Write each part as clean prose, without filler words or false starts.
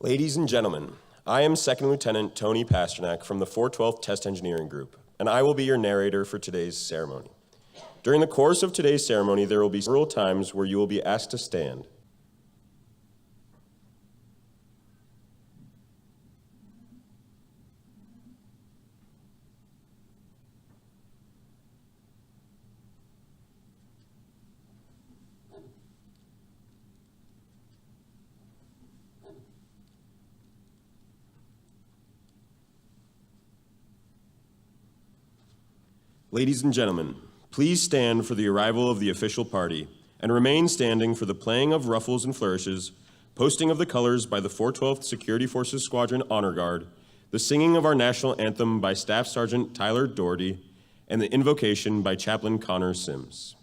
Ladies and gentlemen, I am Second Lieutenant Tony Pasternak from the 412th Test Engineering Group, and I will be your narrator for today's ceremony. During the course of today's ceremony, there will be several times where you will be asked to stand. Ladies and gentlemen, please stand for the arrival of the official party and remain standing for the playing of ruffles and flourishes, posting of the colors by the 412th Security Forces Squadron Honor Guard, the singing of our national anthem by Staff Sergeant Tyler Doherty, and the invocation by Chaplain Connor Sims.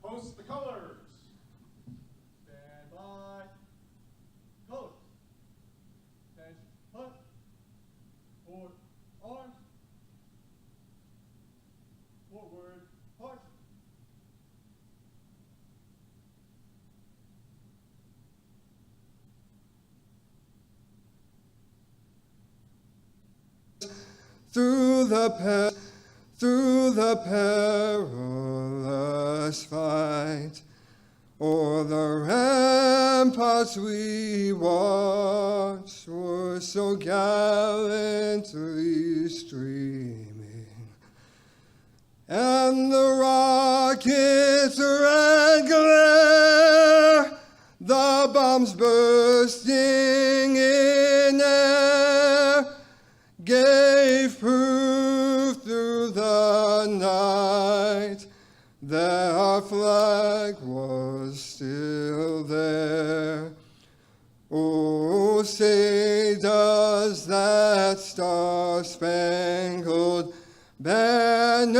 Post the colors. Stand by. Colors. Attention. Hunt. Forward. Arms. Forward. March. Through the perilous fight, o'er the ramparts we watched were so gallantly streaming, and the rocket's red glare, the bombs bursting in air, gave proof through the night that our flag was still there. Oh, say does that star-spangled banner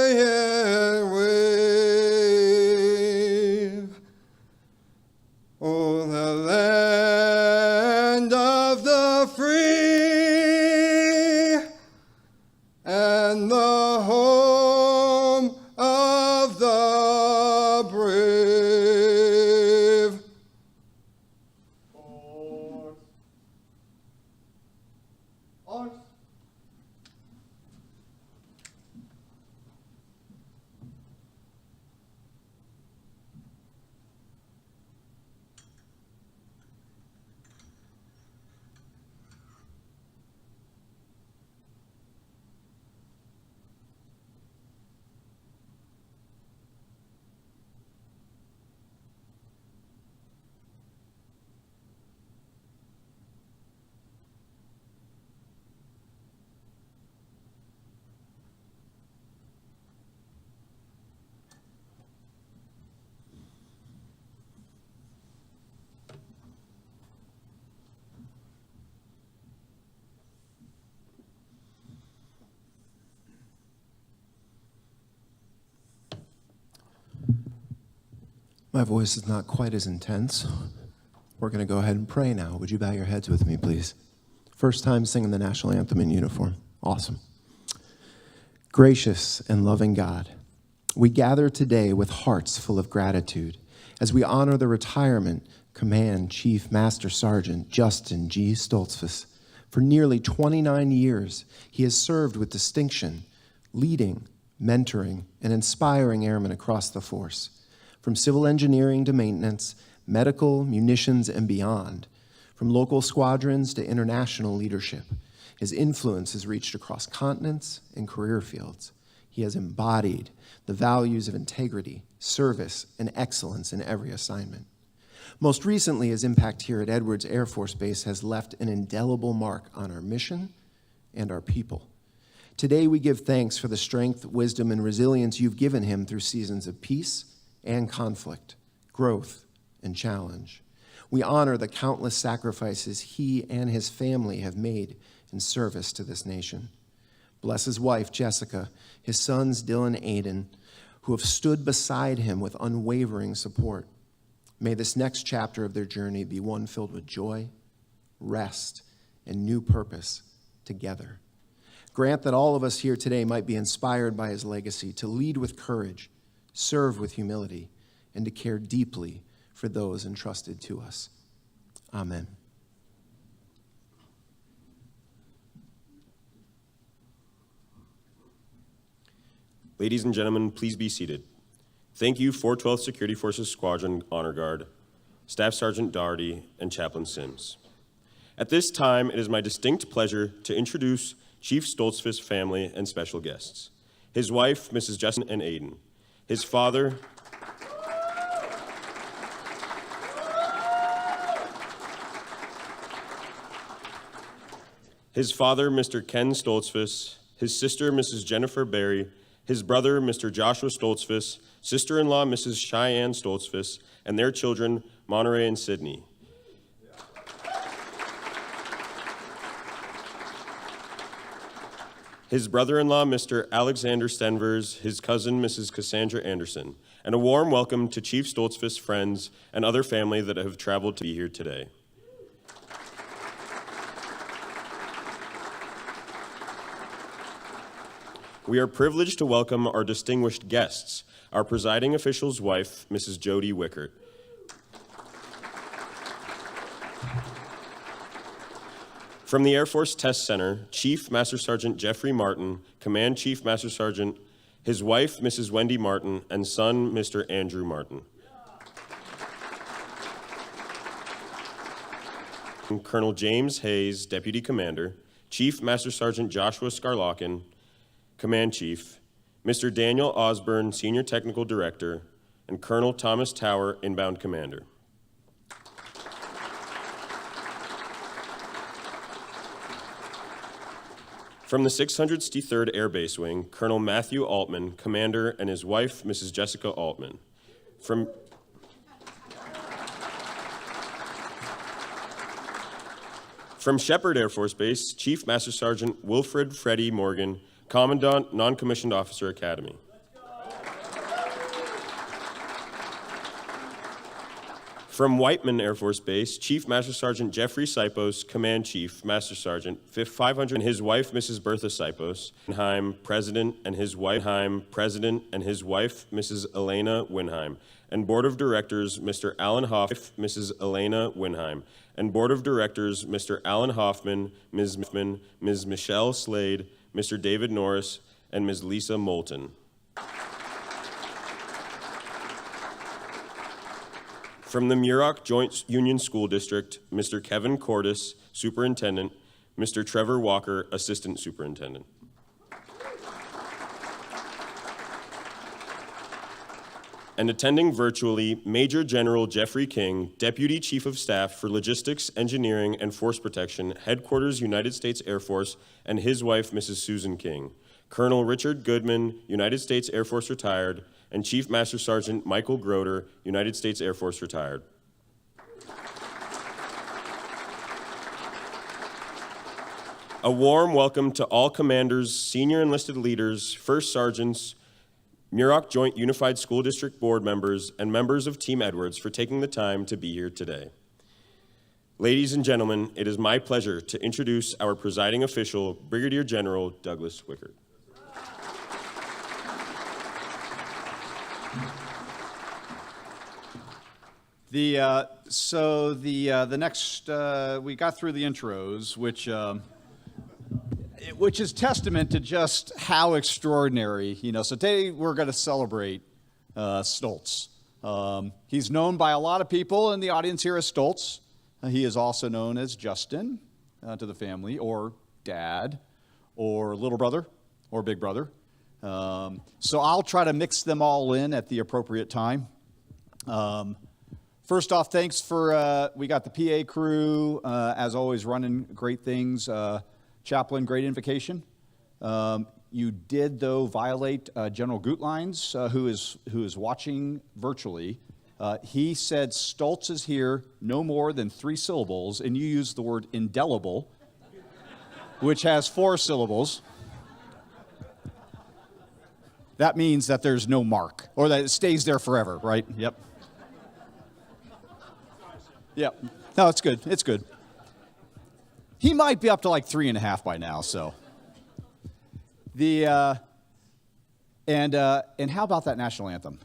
yet wave? Oh, the land of the free and the home of the brave. Forward. Arms. My voice is not quite as intense. We're going to go ahead and pray now. Would you bow your heads with me, please? First time singing the national anthem in uniform. Awesome. Gracious and loving God, we gather today with hearts full of gratitude as we honor the retirement Command Chief Master Sergeant Justin G. Stolzfus. For nearly 29 years, he has served with distinction, leading, mentoring, and inspiring airmen across the force. From civil engineering to maintenance, medical, munitions, and beyond, from local squadrons to international leadership, his influence has reached across continents and career fields. He has embodied the values of integrity, service, and excellence in every assignment. Most recently, his impact here at Edwards Air Force Base has left an indelible mark on our mission and our people. Today, we give thanks for the strength, wisdom, and resilience you've given him through seasons of peace and conflict, growth and challenge. We honor the countless sacrifices he and his family have made in service to this nation. Bless his wife, Jessica, his sons, Dylan and Aiden, who have stood beside him with unwavering support. May this next chapter of their journey be one filled with joy, rest, and new purpose together. Grant that all of us here today might be inspired by his legacy to lead with courage, serve with humility, and to care deeply for those entrusted to us. Amen. Ladies and gentlemen, please be seated. Thank you, 412th Security Forces Squadron Honor Guard, Staff Sergeant Doherty, and Chaplain Sims. At this time, it is my distinct pleasure to introduce Chief Stolzfus' family and special guests. His wife, Mrs. Justin and Aiden. His father, Mr. Ken Stolzfus, his sister, Mrs. Jennifer Berry, his brother, Mr. Joshua Stolzfus, sister-in-law, Mrs. Cheyenne Stolzfus, and their children, Monterey and Sydney. His brother-in-law, Mr. Alexander Stenvers, his cousin, Mrs. Cassandra Anderson, and a warm welcome to Chief Stolzfus' friends and other family that have traveled to be here today. We are privileged to welcome our distinguished guests, our presiding official's wife, Mrs. Jody Wickert. From the Air Force Test Center, Chief Master Sergeant Jeffrey Martin, Command Chief Master Sergeant, his wife, Mrs. Wendy Martin, and son, Mr. Andrew Martin. Colonel James Hayes, Deputy Commander, Chief Master Sergeant Joshua Skarlokin, Command Chief, Mr. Daniel Osborne, Senior Technical Director, and Colonel Thomas Tower, Inbound Commander. From the 663rd Air Base Wing, Colonel Matthew Altman, Commander, and his wife, Mrs. Jessica Altman. From Shepherd Air Force Base, Chief Master Sergeant Wilfred Freddie Morgan, Commandant, Non-Commissioned Officer Academy. From Whiteman Air Force Base, Chief Master Sergeant Jeffrey Sipos, Command Chief, Master Sergeant, 500, and his wife, Mrs. Bertha Sipos, Winheim, President, and his wife, Mrs. Elena Winheim, and Board of Directors, Mr. Alan Hoffman, Mrs. Elena Winheim, and Board of Directors, Mr. Alan Hoffman, Ms. Michelle Slade, Mr. David Norris, and Ms. Lisa Moulton. From the Muroc Joint Union School District, Mr. Kevin Cordis, Superintendent, Mr. Trevor Walker, Assistant Superintendent. And attending virtually, Major General Jeffrey King, Deputy Chief of Staff for Logistics, Engineering, and Force Protection, Headquarters, United States Air Force, and his wife, Mrs. Susan King. Colonel Richard Goodman, United States Air Force retired, and Chief Master Sergeant Michael Groder, United States Air Force retired. A warm welcome to all commanders, senior enlisted leaders, first sergeants, Muroc Joint Unified School District Board members, and members of Team Edwards for taking the time to be here today. Ladies and gentlemen, it is my pleasure to introduce our presiding official, Brigadier General Douglas Wickert. The next we got through the intros, which is testament to just how extraordinary, So today we're going to celebrate Stolz. He's known by a lot of people in the audience here as Stolz. He is also known as Justin to the family, or Dad, or little brother, or big brother. So I'll try to mix them all in at the appropriate time. First off, thanks for, we got the PA crew, as always, running great things. Chaplain, great invocation. You did, though, violate General Gutlines, who is watching virtually. He said, Stolz is here, no more than 3 syllables, and you used the word indelible, which has 4 syllables. That means that there's no mark, or that it stays there forever, right? Yep. Yep. No, it's good. It's good. He might be up to like 3.5 by now, so. And how about that national anthem?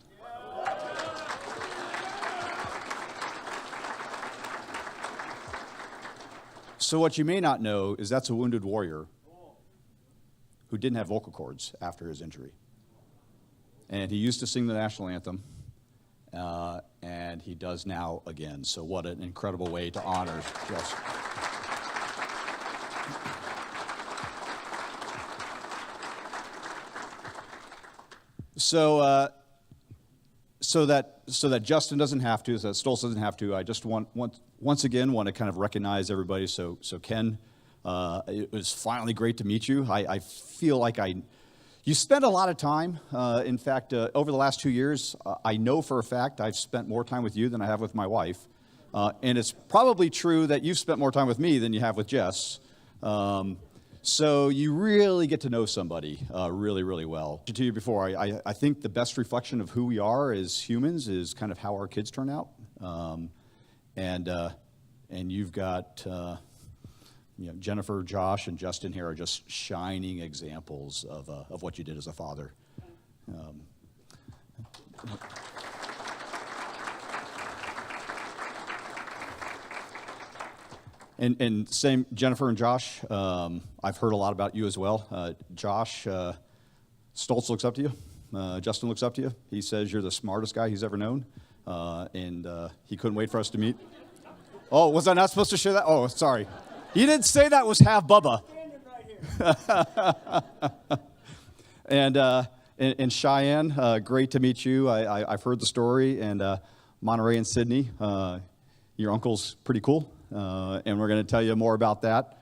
So what you may not know is that's a wounded warrior who didn't have vocal cords after his injury. And he used to sing the national anthem, and he does now again. So what an incredible way to honor Jess. So that Justin doesn't have to, so that Stolz doesn't have to, I just once again want to kind of recognize everybody. So Ken, it was finally great to meet you. I feel like you spent a lot of time. In fact, over the last 2 years, I know for a fact I've spent more time with you than I have with my wife. And it's probably true that you've spent more time with me than you have with Jess. So you really get to know somebody really, really well. To you before, I think the best reflection of who we are as humans is kind of how our kids turn out. And you've got Jennifer, Josh, and Justin here are just shining examples of what you did as a father. And same, Jennifer and Josh, I've heard a lot about you as well. Josh, Stolz looks up to you. Justin looks up to you. He says you're the smartest guy he's ever known, and he couldn't wait for us to meet. Oh, was I not supposed to share that? Oh, sorry. You didn't say that was half Bubba. And Cheyenne, great to meet you. I've heard the story, and Monterey and Sydney, your uncle's pretty cool. And we're going to tell you more about that.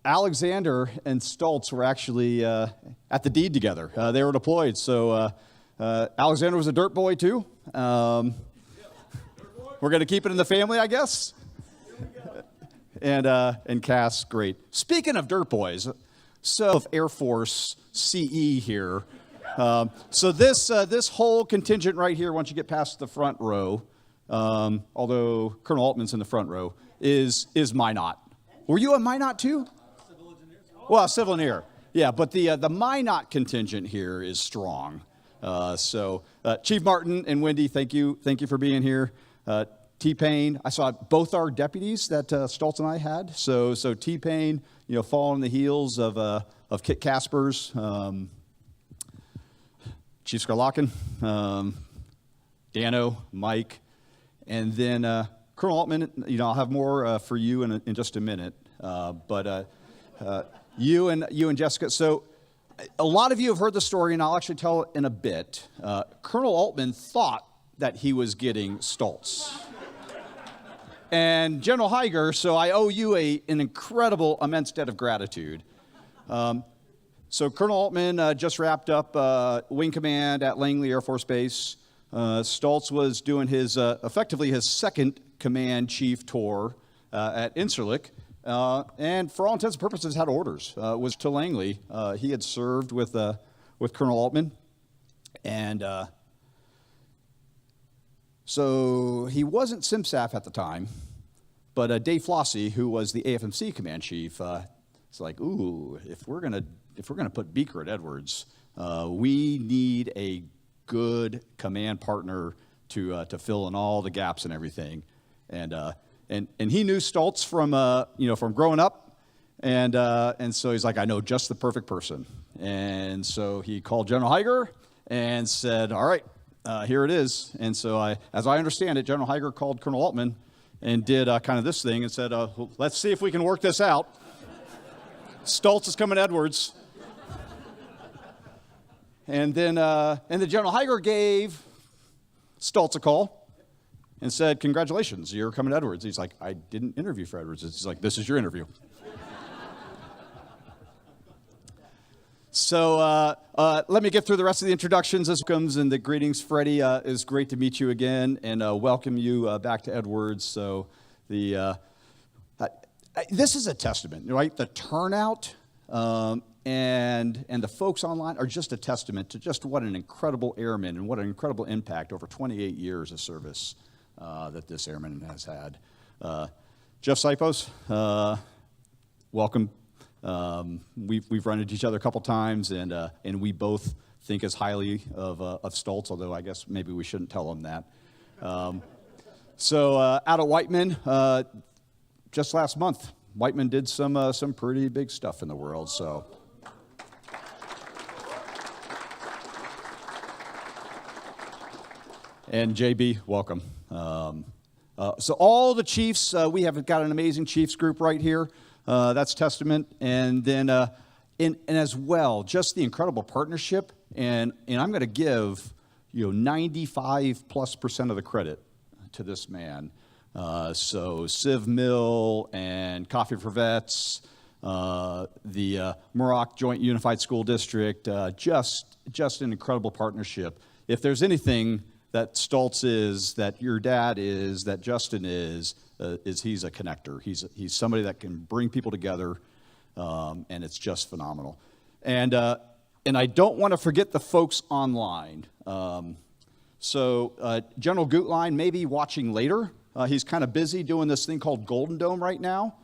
Alexander and Stolz were actually at the deed together. They were deployed. So Alexander was a dirt boy, too. We're going to keep it in the family, I guess. And Cass, great. Speaking of dirt boys, so Air Force CE here. So this whole contingent right here, once you get past the front row, although Colonel Altman's in the front row, is Minot. Were you a Minot too? Civil engineer. Well, civil engineer. Yeah, but the Minot contingent here is strong. So Chief Martin and Wendy, thank you for being here. T-Pain, I saw both our deputies that Stolz and I had. So T-Pain, following the heels of Kit Kaspers, Chief Skarlocken, Dano, Mike. And then Colonel Altman, I'll have more for you in just a minute. But you and Jessica. So a lot of you have heard the story, and I'll actually tell it in a bit. Colonel Altman thought that he was getting Stolz. And General Heiger, so I owe you an incredible, immense debt of gratitude. So Colonel Altman just wrapped up Wing Command at Langley Air Force Base. Stolz was doing effectively his second command chief tour at Incirlik, and for all intents and purposes had orders. Was to Langley. He had served with Colonel Altman, And so he wasn't SimSAF at the time, but Dave Flossie, who was the AFMC command chief, it's like, ooh, if we're gonna put Beaker at Edwards, we need a good command partner to fill in all the gaps and everything. And he knew Stoltz from growing up, and so he's like, I know just the perfect person. And so he called General Higer and said, all right, here it is. And so as I understand it, General Higer called Colonel Altman and did kind of this thing and said, let's see if we can work this out. Stoltz is coming to Edwards. And then General Higer gave Stoltz a call and said, congratulations, you're coming to Edwards. He's like, I didn't interview for Edwards. He's like, this is your interview. So let me get through the rest of the introductions. This comes and the greetings. Freddie, is great to meet you again and welcome you back to Edwards. So this is a testament, right? The turnout and the folks online are just a testament to just what an incredible airman and what an incredible impact over 28 years of service that this airman has had. Jeff Sipos, welcome. We've run into each other a couple times, and we both think as highly of Stoltz, although I guess maybe we shouldn't tell him that. So out at Whiteman, just last month, Whiteman did some pretty big stuff in the world. So. And JB, welcome. So all the chiefs, we have got an amazing chiefs group right here. That's testament. And then, and as well, just the incredible partnership. And I'm going to give 95+% of the credit to this man. So Civ Mill and Coffee for Vets, the Muroc Joint Unified School District, just an incredible partnership. If there's anything that Stoltz is, that your dad is, that Justin is he's a connector. He's somebody that can bring people together, and it's just phenomenal. And I don't want to forget the folks online. So General Gutlein may be watching later. He's kind of busy doing this thing called Golden Dome right now.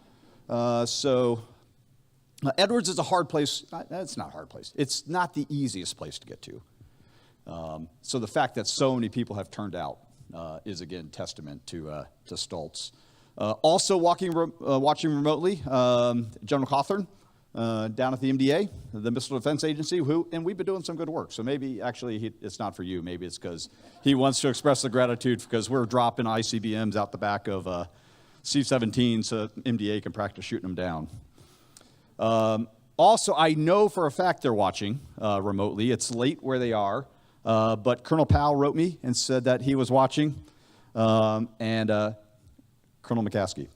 So Edwards is a hard place. It's not a hard place. It's not the easiest place to get to. So the fact that so many people have turned out is, again, testament to Stoltz. Also watching remotely, General Cawthorn down at the MDA, the Missile Defense Agency, and we've been doing some good work. So maybe actually it's not for you. Maybe it's because he wants to express the gratitude because we're dropping ICBMs out the back of C-17 so MDA can practice shooting them down. Also, I know for a fact they're watching remotely. It's late where they are. But Colonel Powell wrote me and said that he was watching, and Colonel McCaskey.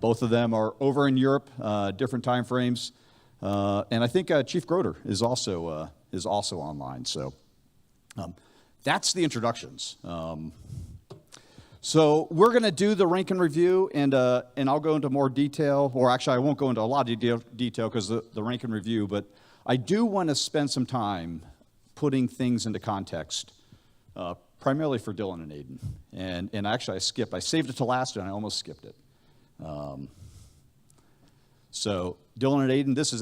Both of them are over in Europe, different time frames, and I think Chief Groder is also online. So that's the introductions. So we're going to do the rank and review, and I'll go into more detail, or actually I won't go into a lot of detail because the rank and review, but I do want to spend some time putting things into context, primarily for Dylan and Aiden. And actually I saved it to last and I almost skipped it. So Dylan and Aiden, this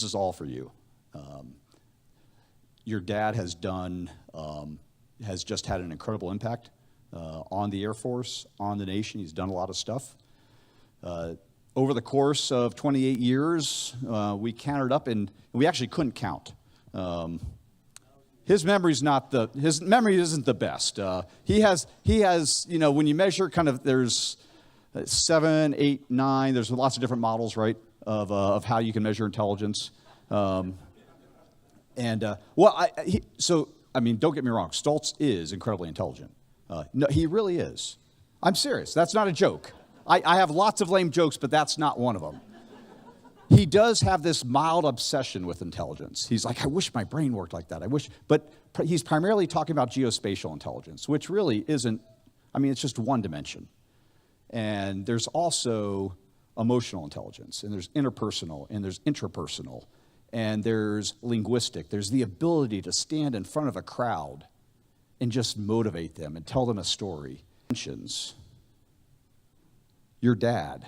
is all for you. Your dad has just had an incredible impact on the Air Force, on the nation. He's done a lot of stuff. Over the course of 28 years, we counted up, and we actually couldn't count. His memory isn't the best. He has, when you measure kind of, there's 7, 8, 9, there's lots of different models, right, of how you can measure intelligence. Don't get me wrong, Stoltz is incredibly intelligent. No, he really is. I'm serious. That's not a joke. I have lots of lame jokes, but that's not one of them. He does have this mild obsession with intelligence. He's like, I wish my brain worked like that. But he's primarily talking about geospatial intelligence, which really isn't, it's just one dimension. And there's also emotional intelligence, and there's interpersonal, and there's intrapersonal. and there's linguistic. There's the ability to stand in front of a crowd and just motivate them and tell them a story. Your dad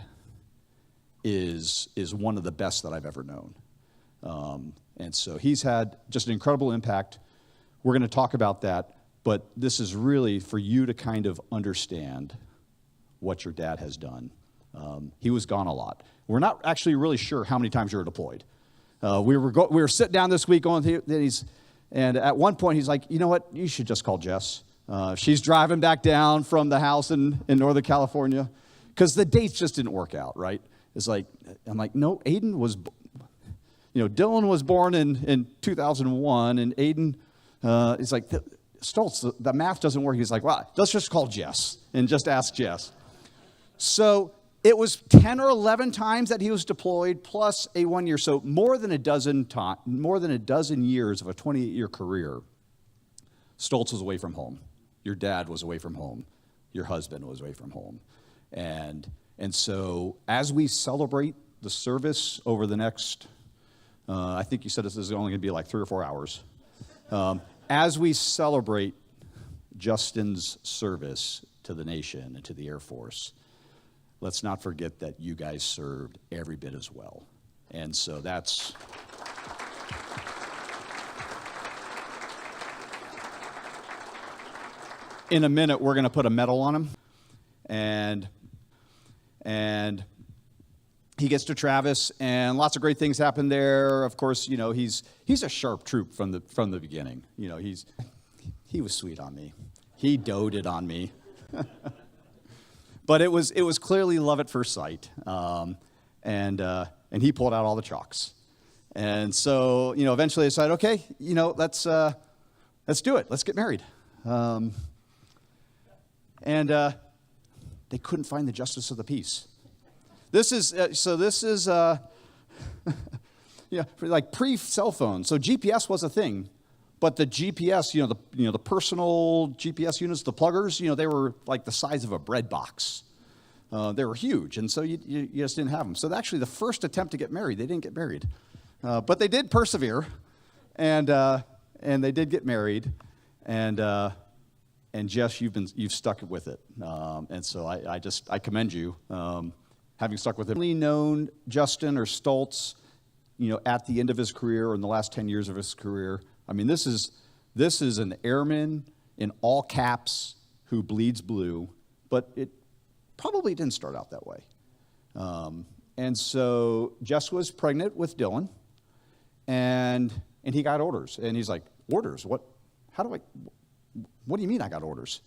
is one of the best that I've ever known. And so he's had just an incredible impact. We're going to talk about that, but this is really for you to kind of understand what your dad has done. He was gone a lot. We're not actually really sure how many times you were deployed. We were sitting down this week going, and at one point he's like, you know what, you should just call Jess. She's driving back down from the house in Northern California, because the dates just didn't work out, right? It's like, I'm like, no, Aiden was, Dylan was born in 2001, and Aiden, is like, Stoltz, the math doesn't work. He's like, well, let's just call Jess and just ask Jess. So it was 10 or 11 times that he was deployed, plus a 1 year. So more than a dozen years of a 28-year career, Stoltz was away from home. Your dad was away from home. Your husband was away from home. And so as we celebrate the service over the next, I think you said this is only going to be like 3 or 4 hours. As we celebrate Justin's service to the nation and to the Air Force, let's not forget that you guys served every bit as well. And so that's... In a minute, we're going to put a medal on him. And he gets to Travis, and lots of great things happen there. Of course, he's a sharp troop from the beginning. He was sweet on me. He doted on me. But it was clearly love at first sight. And he pulled out all the chalks. And so, eventually I decided, okay, let's do it. Let's get married. And they couldn't find the justice of the peace. This is like pre-cell phone. So GPS was a thing, but the GPS, the personal GPS units, the pluggers, they were like the size of a bread box. They were huge, and so you just didn't have them. So actually, the first attempt to get married, they didn't get married, but they did persevere, and they did get married, and Jess, you've stuck with it, and so I commend you, having stuck with it. Only known Justin or Stoltz, at the end of his career or in the last 10 years of his career. I mean, this is an airman in all caps who bleeds blue, but it probably didn't start out that way. And so Jess was pregnant with Dylan, and he got orders, and he's like, orders? What do you mean I got orders?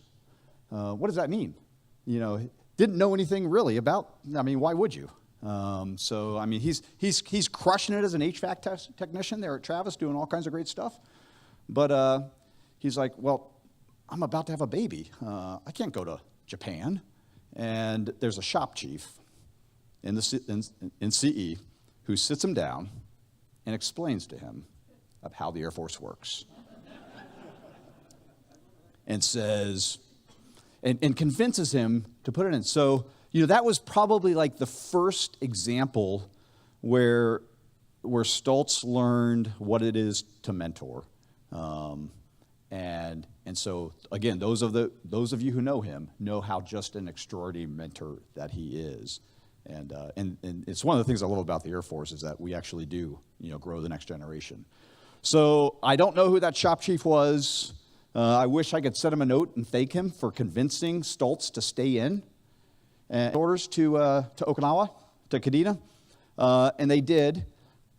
What does that mean? Didn't know anything really about, why would you? So, he's crushing it as an HVAC technician there at Travis, doing all kinds of great stuff. But he's like, well, I'm about to have a baby. I can't go to Japan. And there's a shop chief in CE who sits him down and explains to him of how the Air Force works. And says, and convinces him to put it in. So, that was probably like the first example where Stoltz learned what it is to mentor. And so, again, those of you who know him know how just an extraordinary mentor that he is. And it's one of the things I love about the Air Force is that we actually do, grow the next generation. So I don't know who that shop chief was. I wish I could send him a note and thank him for convincing Stoltz to stay in and orders to Okinawa, to Kadena, and they did.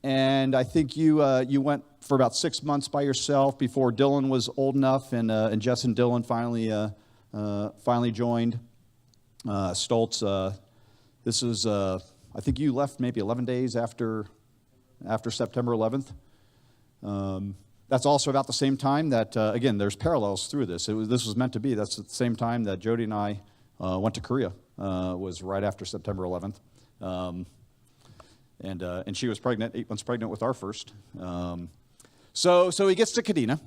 And I think you went for about 6 months by yourself before Dylan was old enough, and Jess and Dylan finally joined Stoltz. This was I think you left maybe 11 days after September 11th. That's also about the same time that, again, there's parallels through this. This was meant to be. That's at the same time that Jody and I went to Korea, was right after September 11th. And she was pregnant, 8 months pregnant with our first. So he gets to Kadena,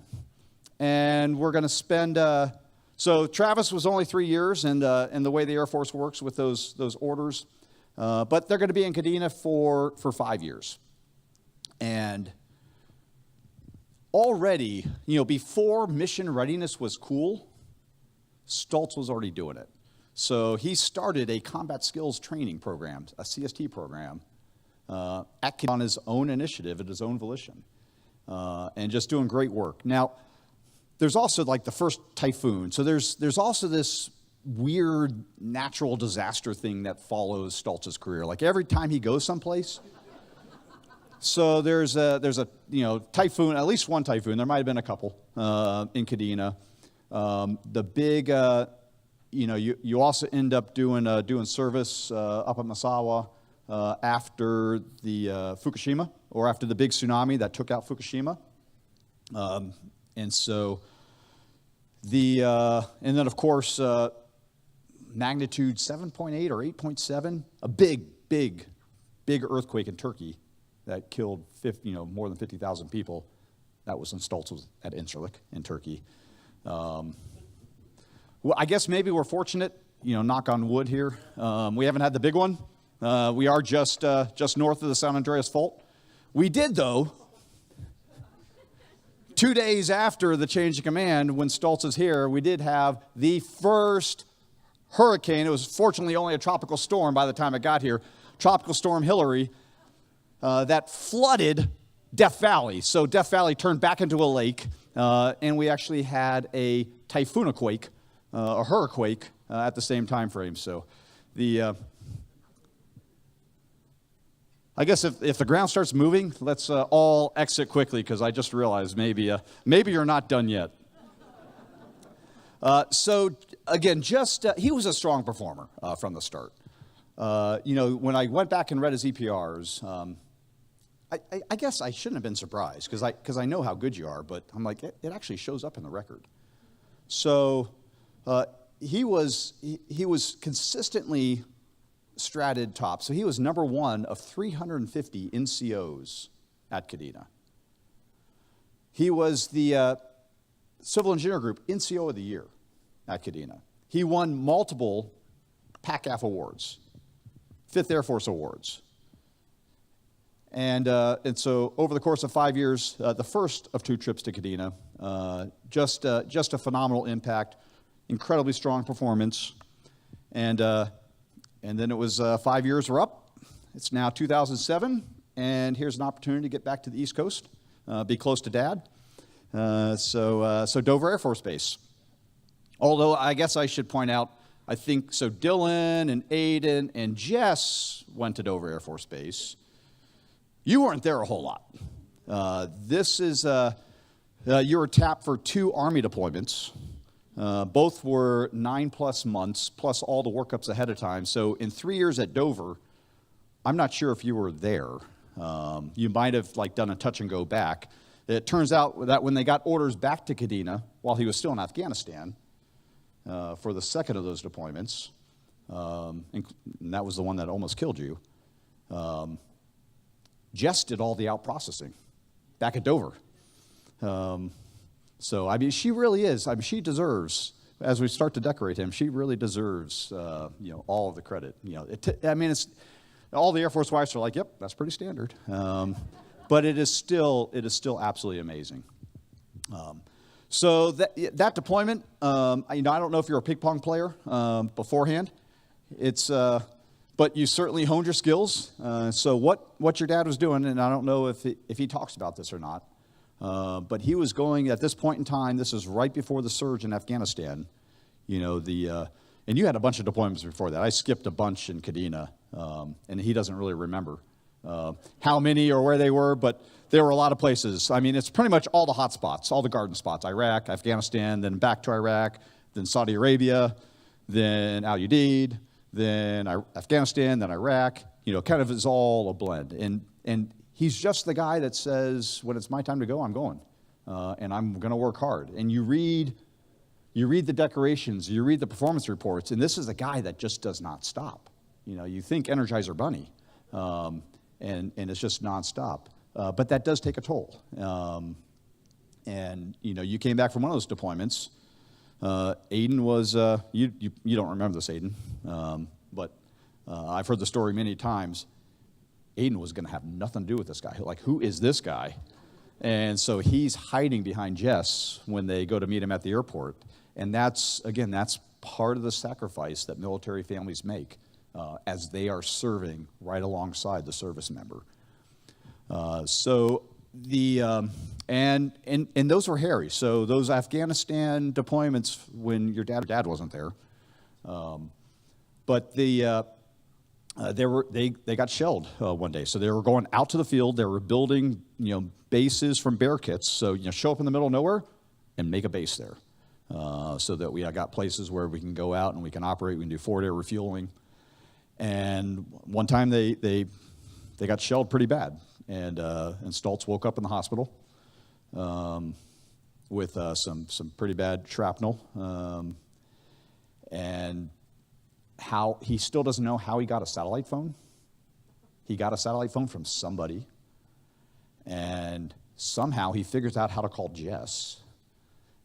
and we're going to spend, so Travis was only 3 years, and the way the Air Force works with those orders, but they're going to be in Kadena for 5 years. And already, before mission readiness was cool, Stolz was already doing it. So he started a combat skills training program, a CST program, on his own initiative, at his own volition, and just doing great work. Now, there's also like the first typhoon. So there's also this weird natural disaster thing that follows Stolz's career. Like every time he goes someplace. So there's a typhoon, at least one typhoon. There might have been a couple in Kadena. The big, you also end up doing service up at Masawa after the Fukushima, or after the big tsunami that took out Fukushima. And so and then of course, magnitude 7.8 or 8.7, a big earthquake in Turkey that killed more than 50,000 people. That was when Stolz was at Incirlik in Turkey. Well, I guess maybe we're fortunate, knock on wood here. We haven't had the big one. We are just north of the San Andreas Fault. We did, though, 2 days after the change of command, when Stolz is here, we did have the first hurricane. It was fortunately only a tropical storm by the time it got here. Tropical Storm Hillary that flooded Death Valley. So Death Valley turned back into a lake, and we actually had a typhoonaquake, a hurricane at the same time frame. So I guess if the ground starts moving, let's all exit quickly, because I just realized maybe you're not done yet. So again, he was a strong performer from the start. When I went back and read his EPRs, I guess I shouldn't have been surprised, because I know how good you are, but I'm like, it actually shows up in the record. So he was consistently stratted top. So he was number one of 350 NCOs at Kadena. He was the Civil Engineer Group NCO of the Year at Kadena. He won multiple PACAF awards, 5th Air Force awards. And so over the course of 5 years, the first of 2 trips to Kadena, just a phenomenal impact, incredibly strong performance. And then it was 5 years were up. It's now 2007, and here's an opportunity to get back to the East Coast, be close to Dad. So Dover Air Force Base. Although I guess I should point out, I think so Dylan and Aiden and Jess went to Dover Air Force Base. You weren't there a whole lot. You were tapped for 2 Army deployments. Both were 9+ months, plus all the workups ahead of time. So in 3 years at Dover, I'm not sure if you were there. You might have done a touch and go back. It turns out that when they got orders back to Kadena, while he was still in Afghanistan, for the second of those deployments, and that was the one that almost killed you, Jess did all the out-processing back at Dover. So, she really is. She deserves, as we start to decorate him, she really deserves, all of the credit. It's all the Air Force wives are like, yep, that's pretty standard. But it is still absolutely amazing. So that deployment, I don't know if you're a ping pong player beforehand. But you certainly honed your skills. So what your dad was doing, and I don't know if he talks about this or not, but he was going at this point in time. This is right before the surge in Afghanistan. And you had a bunch of deployments before that. I skipped a bunch in Kadena, and he doesn't really remember how many or where they were, but there were a lot of places. It's pretty much all the hot spots, all the garden spots: Iraq, Afghanistan, then back to Iraq, then Saudi Arabia, then Al Udeid, then Afghanistan, then Iraq. Kind of is all a blend. And he's just the guy that says, when it's my time to go, I'm going, and I'm going to work hard. And you read the decorations, you read the performance reports, and this is a guy that just does not stop. You think Energizer Bunny, and it's just nonstop. But that does take a toll. You came back from one of those deployments. Aiden was, you don't remember this, Aiden, but I've heard the story many times. Aiden was going to have nothing to do with this guy. Who is this guy? And so he's hiding behind Jess when they go to meet him at the airport. And that's part of the sacrifice that military families make as they are serving right alongside the service member. And those were hairy. So those Afghanistan deployments when your dad wasn't there, but they got shelled one day. So they were going out to the field. They were building bases from bear kits. So show up in the middle of nowhere and make a base there, so that we got places where we can go out and we can operate. We can do forward air refueling. And one time they got shelled pretty bad, and Stoltz woke up in the hospital with some pretty bad shrapnel, and how he still doesn't know how he got a satellite phone. He got a satellite phone from somebody, and somehow he figures out how to call Jess,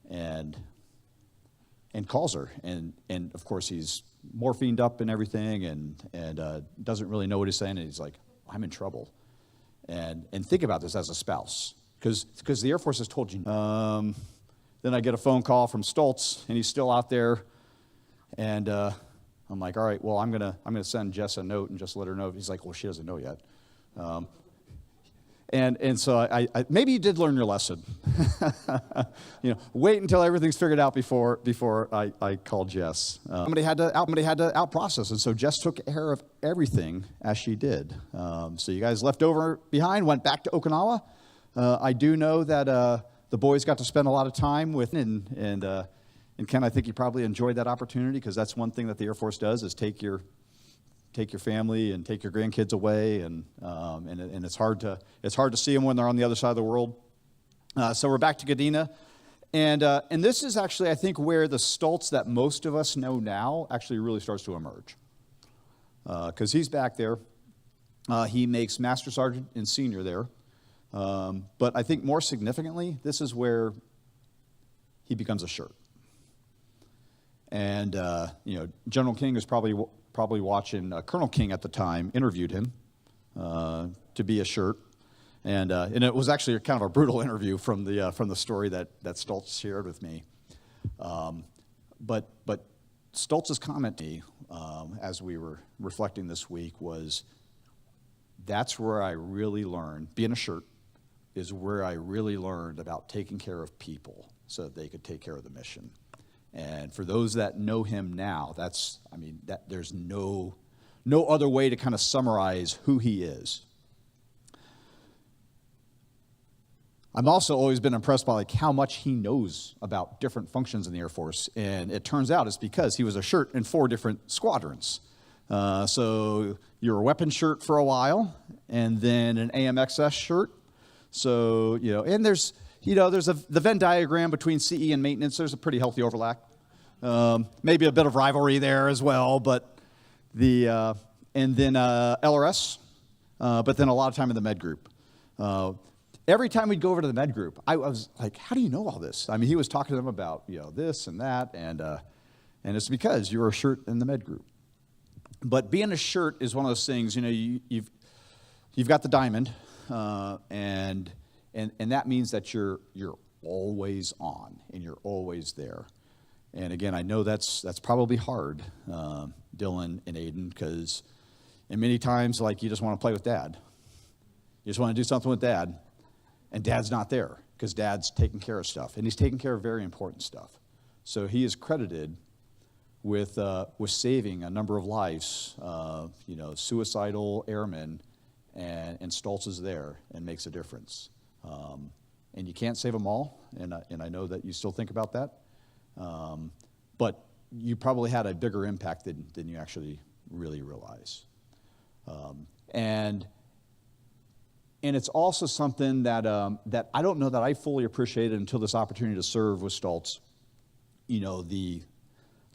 and calls her, and of course he's morphined up and everything, and doesn't really know what he's saying, and he's like, I'm in trouble. And think about this as a spouse, because the Air Force has told you. Then I get a phone call from Stoltz, and he's still out there, and I'm like, all right, well, I'm gonna send Jess a note and just let her know. He's like, well, she doesn't know yet. And so I maybe you did learn your lesson. Wait until everything's figured out before I call Jess. Somebody had to out process, and so Jess took care of everything as she did. So you guys left over behind, went back to Okinawa. I do know that the boys got to spend a lot of time with, and Ken, I think you probably enjoyed that opportunity, because that's one thing that the Air Force does, is take your family and take your grandkids away, and it's hard to see them when they're on the other side of the world. So we're back to Gardena, and this is actually, I think, where the Stoltz that most of us know now actually really starts to emerge, because he's back there. He makes Master Sergeant and Senior there, but I think more significantly, this is where he becomes a shirt. And General King is probably watching. Colonel King at the time interviewed him to be a shirt, and it was actually kind of a brutal interview from the story that Stoltz shared with me. But Stoltz's comment to me as we were reflecting this week was, that's where I really learned, being a shirt is where I really learned about taking care of people so that they could take care of the mission. And for those that know him now, there's no other way to kind of summarize who he is. I've also always been impressed by how much he knows about different functions in the Air Force, and it turns out it's because he was a shirt in 4 different squadrons. So you're a weapons shirt for a while, and then an AMXS shirt. So and there's the Venn diagram between CE and maintenance. There's a pretty healthy overlap. Maybe a bit of rivalry there as well, but and then LRS, but then a lot of time in the med group. Every time we'd go over to the med group, I was like, how do you know all this? I mean, he was talking to them about this and that, and it's because you're a shirt in the med group. But being a shirt is one of those things. You've got the diamond, and that means that you're always on and you're always there. And again, I know that's probably hard, Dylan and Aiden, because many times, you just want to play with Dad. You just want to do something with Dad, and Dad's not there because Dad's taking care of stuff, and he's taking care of very important stuff. So he is credited with saving a number of lives, suicidal airmen, and Stoltz is there and makes a difference. And you can't save them all, and I know that you still think about that. But you probably had a bigger impact than you actually really realize. And it's also something that I don't know that I fully appreciated until this opportunity to serve with Stoltz.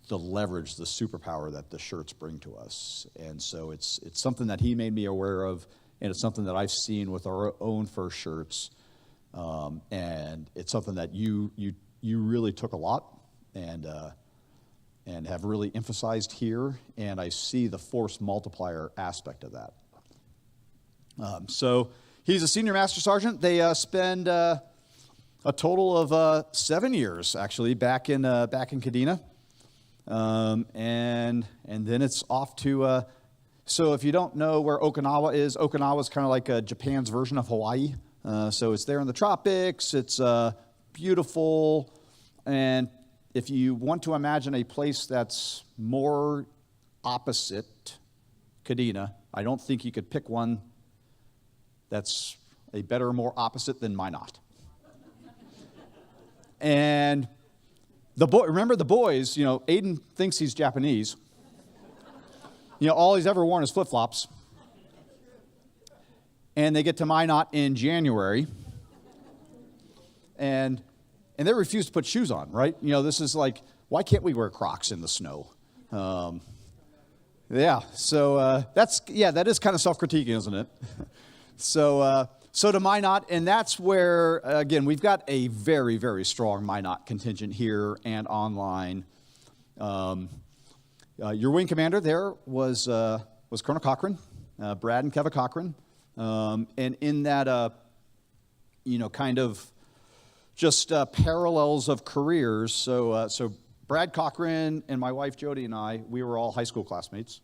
The leverage, the superpower that the shirts bring to us. And so it's something that he made me aware of, and it's something that I've seen with our own first shirts. And it's something that you really took a lot and have really emphasized here, and I see the force multiplier aspect of that. So He's a senior master sergeant. They spend a total of 7 years, actually, back in Kadena. And then it's off to, so if you don't know where Okinawa is kind of like Japan's version of Hawaii. So it's there in the tropics. It's beautiful. And if you want to imagine a place that's more opposite Kadena, I don't think you could pick one that's a better, more opposite than Minot. And remember the boys, Aiden thinks he's Japanese. All he's ever worn is flip-flops. And they get to Minot in January. And they refuse to put shoes on, right? This is like, why can't we wear Crocs in the snow? That is kind of self-critiquing, isn't it? So to Minot, and that's where, again, we've got a very, very strong Minot contingent here and online. Your wing commander there was Colonel Cochran, Brad and Keva Cochran. And in that, kind of just parallels of careers. So Brad Cochran and my wife Jody and I, we were all high school classmates.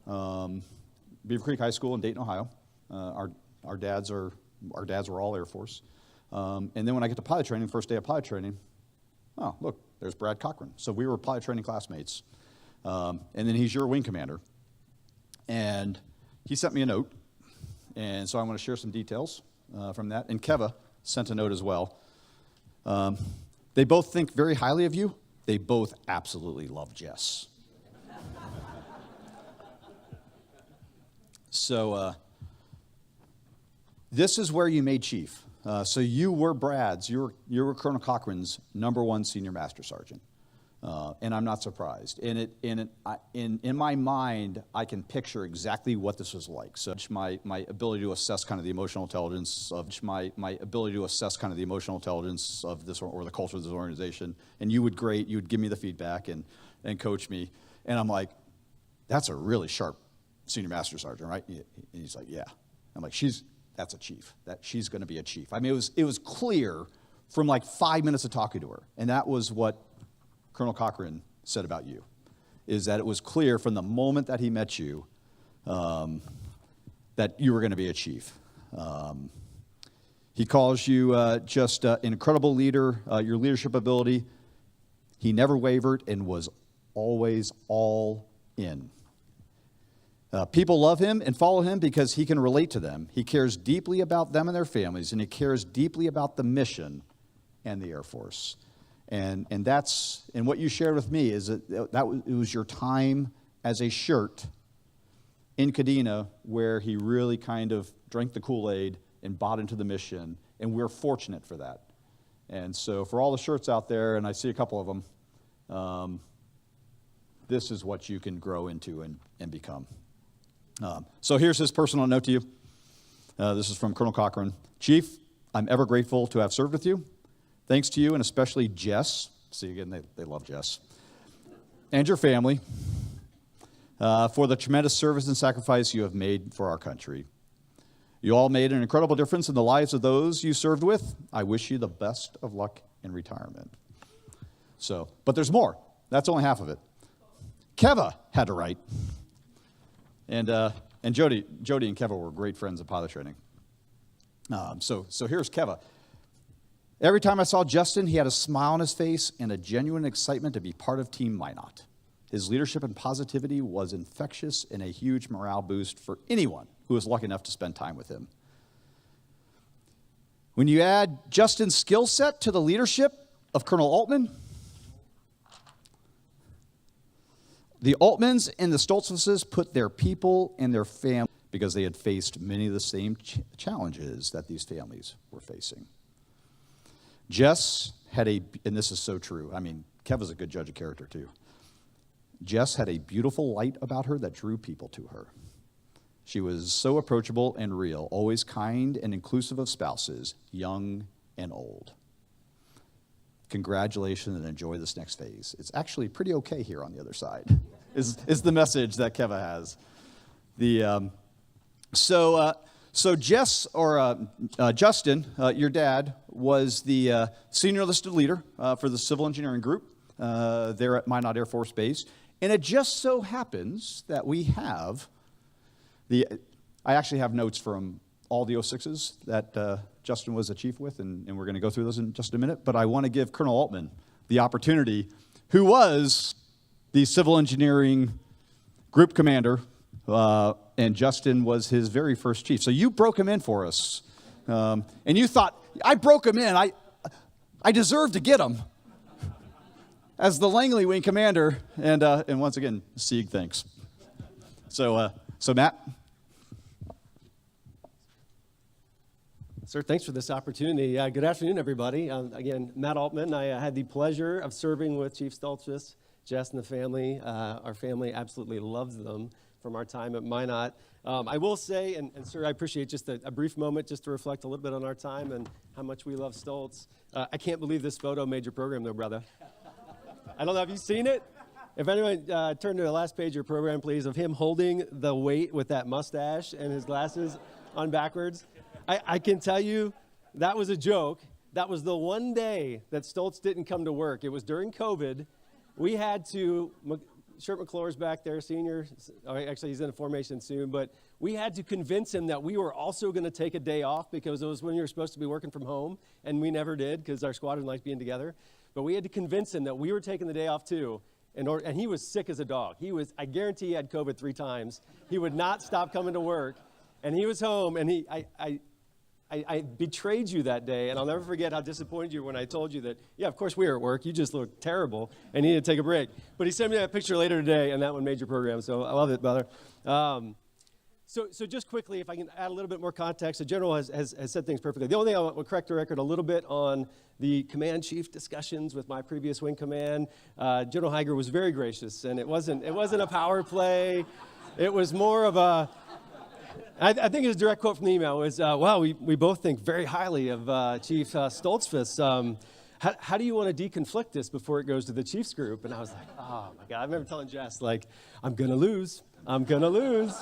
Beaver Creek High School in Dayton, Ohio. Our dads were all Air Force. And then when I get to pilot training, first day of pilot training, oh, look, there's Brad Cochran. So we were pilot training classmates. And then he's your wing commander. And he sent me a note. And so I want to share some details from that. And Keva sent a note as well. They both think very highly of you. They both absolutely love Jess. So this is where you made chief. So you were Brad's, you were Colonel Cochran's #1 senior master sergeant. And I'm not surprised. In my mind, I can picture exactly what this was like. So my ability to assess kind of the emotional intelligence of this or the culture of this organization. And you would give me the feedback and coach me. And I'm like, that's a really sharp senior master sergeant, right? And he's like, yeah. I'm like, that's a chief. She's going to be a chief. I mean, it was clear from like 5 minutes of talking to her. And that was what Colonel Cochran said about you, is that it was clear from the moment that he met you that you were going to be a chief. He calls you just an incredible leader, your leadership ability. He never wavered and was always all in. People love him and follow him because he can relate to them. He cares deeply about them and their families, and he cares deeply about the mission and the Air Force. And what you shared with me is it was your time as a shirt in Kadena where he really kind of drank the Kool-Aid and bought into the mission, and we're fortunate for that. And so for all the shirts out there, and I see a couple of them, this is what you can grow into and become. So here's his personal note to you. This is from Colonel Cochran. Chief, I'm ever grateful to have served with you. Thanks to you, and especially Jess. See, again, they love Jess. And your family for the tremendous service and sacrifice you have made for our country. You all made an incredible difference in the lives of those you served with. I wish you the best of luck in retirement. So, but there's more. That's only half of it. Keva had to write. And Jody and Keva were great friends at pilot training. So here's Keva. Every time I saw Justin, he had a smile on his face and a genuine excitement to be part of Team Minot. His leadership and positivity was infectious and a huge morale boost for anyone who was lucky enough to spend time with him. When you add Justin's skill set to the leadership of Colonel Altman, the Altmans and the Stolzfuses put their people and their family because they had faced many of the same challenges that these families were facing. Jess had and this is so true, I mean, Keva's a good judge of character too. Jess had a beautiful light about her that drew people to her. She was so approachable and real, always kind and inclusive of spouses, young and old. Congratulations and enjoy this next phase. It's actually pretty okay here on the other side, is the message that Keva has. So Justin, your dad, was the senior enlisted leader for the civil engineering group there at Minot Air Force Base. And it just so happens that we have I actually have notes from all the 06s that Justin was a chief with, and we're going to go through those in just a minute. But I want to give Colonel Altman the opportunity, who was the civil engineering group commander, and Justin was his very first chief. So you broke him in for us. And you thought, I broke him in. I deserve to get him. As the Langley Wing commander, and once again, Sieg, thanks. So Matt. Sir, thanks for this opportunity. Good afternoon, everybody. Again, Matt Altman. I had the pleasure of serving with Chief Stolzfus, Jess, and the family. Our family absolutely loves them from our time at Minot. I will say, and sir, I appreciate just a brief moment just to reflect a little bit on our time and how much we love Stoltz. I can't believe this photo made your program, though, brother. I don't know, have you seen it? If anyone turn to the last page of your program, please, of him holding the weight with that mustache and his glasses on backwards. I can tell you that was a joke. That was the one day that Stoltz didn't come to work. It was during COVID. We had to, Shirt McClure's back there, senior. Actually, he's in a formation soon. But we had to convince him that we were also going to take a day off because it was when you were supposed to be working from home. And we never did because our squadron likes being together. But we had to convince him that we were taking the day off too. And he was sick as a dog. I guarantee he had COVID 3 times. He would not stop coming to work. And he was home, and I betrayed you that day, and I'll never forget how disappointed you were when I told you that, yeah, of course we were at work. You just looked terrible and needed to take a break. But he sent me that picture later today, and that one made your program, so I love it, brother. So just quickly, if I can add a little bit more context, the general has said things perfectly. The only thing I want to correct the record a little bit on the command chief discussions with my previous wing command. General Heiger was very gracious, and it wasn't a power play. It was more of a... I think his direct quote from the email was, wow, we both think very highly of Chief Stolzfus. How do you want to deconflict this before it goes to the Chiefs group? And I was like, oh, my God. I remember telling Jess, I'm going to lose. I'm going to lose.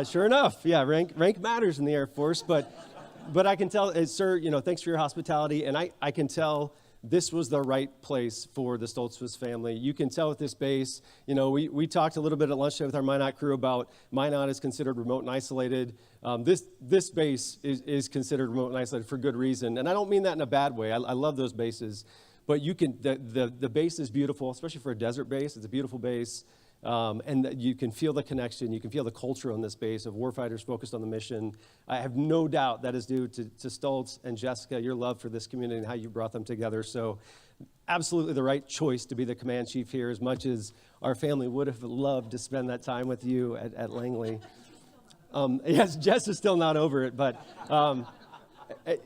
Sure enough, yeah, rank matters in the Air Force. But I can tell, sir, thanks for your hospitality. And I can tell this was the right place for the Stolzfus family. You can tell with this base, we talked a little bit at lunch today with our Minot crew about Minot is considered remote and isolated. This base is considered remote and isolated for good reason. And I don't mean that in a bad way. I love those bases. But the base is beautiful, especially for a desert base. It's a beautiful base. And you can feel the connection. You can feel the culture on this base of warfighters focused on the mission. I have no doubt that is due to Stoltz and Jessica, your love for this community and how you brought them together. So absolutely the right choice to be the command chief here, as much as our family would have loved to spend that time with you at Langley. Yes, Jess is still not over it, but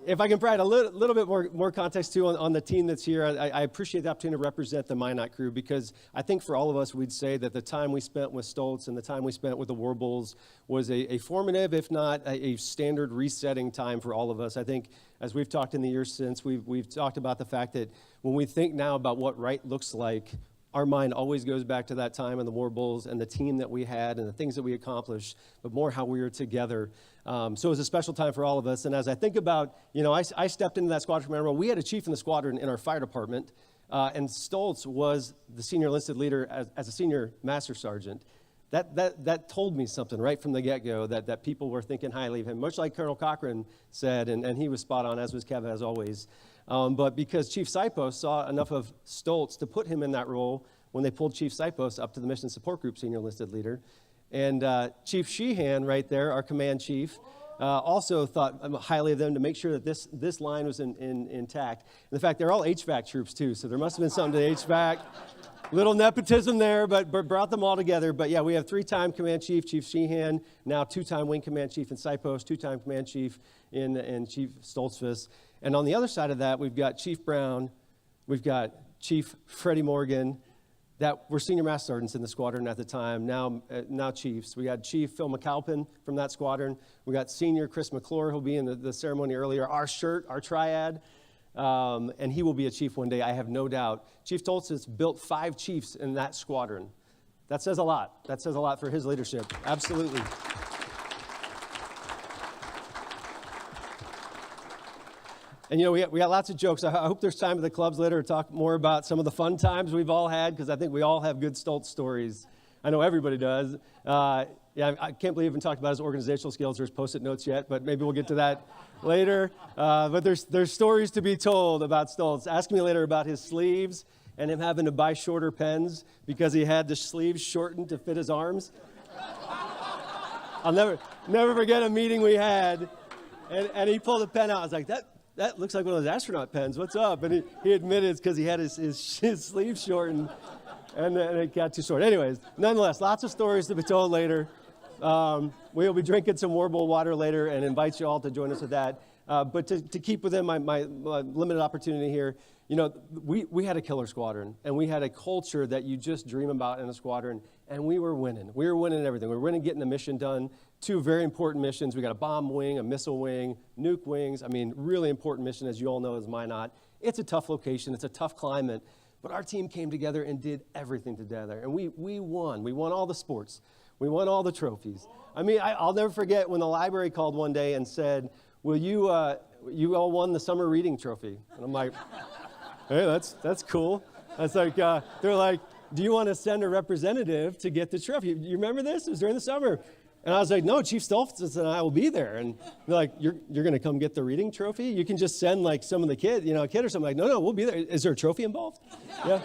if I can provide a little bit more context, too, on the team that's here, I appreciate the opportunity to represent the Minot crew, because I think for all of us, we'd say that the time we spent with Stoltz and the time we spent with the War Bulls was a formative, if not a standard resetting time for all of us. I think, as we've talked in the years since, we've talked about the fact that when we think now about what right looks like, our mind always goes back to that time in the War Bulls and the team that we had and the things that we accomplished, but more how we were together. So it was a special time for all of us. And as I think about, I stepped into that squadron commander role. We had a chief in the squadron in our fire department, and Stoltz was the senior enlisted leader as a senior master sergeant. That told me something right from the get-go, that people were thinking highly of him, much like Colonel Cochran said, and he was spot on, as was Kevin, as always. But because Chief Sipos saw enough of Stoltz to put him in that role when they pulled Chief Sipos up to the Mission Support Group senior enlisted leader. And Chief Sheehan, right there, our command chief, also thought highly of them to make sure that this line was intact. And in fact, they're all HVAC troops, too, so there must have been something to HVAC. Little nepotism there, but brought them all together. But, yeah, we have 3-time command chief, Chief Sheehan, now 2-time wing command chief in Sipos, 2-time command chief in Chief Stolzfus. And on the other side of that, we've got Chief Brown, we've got Chief Freddie Morgan, that were senior master sergeants in the squadron at the time, now chiefs. We had Chief Phil McAlpin from that squadron. We got Senior Chris McClure, who'll be in the ceremony earlier. Our triad, and he will be a chief one day, I have no doubt. Chief Stolzfus built 5 chiefs in that squadron. That says a lot. That says a lot for his leadership. Absolutely. And, we got lots of jokes. I hope there's time at the clubs later to talk more about some of the fun times we've all had, because I think we all have good Stoltz stories. I know everybody does. I can't believe we haven't talked about his organizational skills or his Post-it notes yet, but maybe we'll get to that later. But there's stories to be told about Stoltz. Ask me later about his sleeves and him having to buy shorter pens because he had the sleeves shortened to fit his arms. I'll never forget a meeting we had, and he pulled a pen out. I was like, that looks like one of those astronaut pens. What's up? And he admitted it's because he had his sleeves shortened, and it got too short. Anyways, nonetheless, lots of stories to be told later. We'll be drinking some Warble water later and invite you all to join us with that. But to keep within my limited opportunity here, we had a killer squadron, and we had a culture that you just dream about in a squadron, and we were winning. We were winning everything. We were winning getting the mission done. 2 very important missions. We got a bomb wing, a missile wing, nuke wings. I mean, really important mission, as you all know, is Minot. It's a tough location. It's a tough climate. But our team came together and did everything together. And we won. We won all the sports. We won all the trophies. I mean, I'll never forget when the library called one day and said, "Will you all won the summer reading trophy?" And I'm like, "Hey, that's cool." It's like, they're like, "Do you want to send a representative to get the trophy?" You remember this? It was during the summer. And I was like, "No, Chief Stolzfus and I will be there." And they're like, you're going to come get the reading trophy? You can just send like some of the kids, a kid or something. Like, no, we'll be there. Is there a trophy involved? Yeah,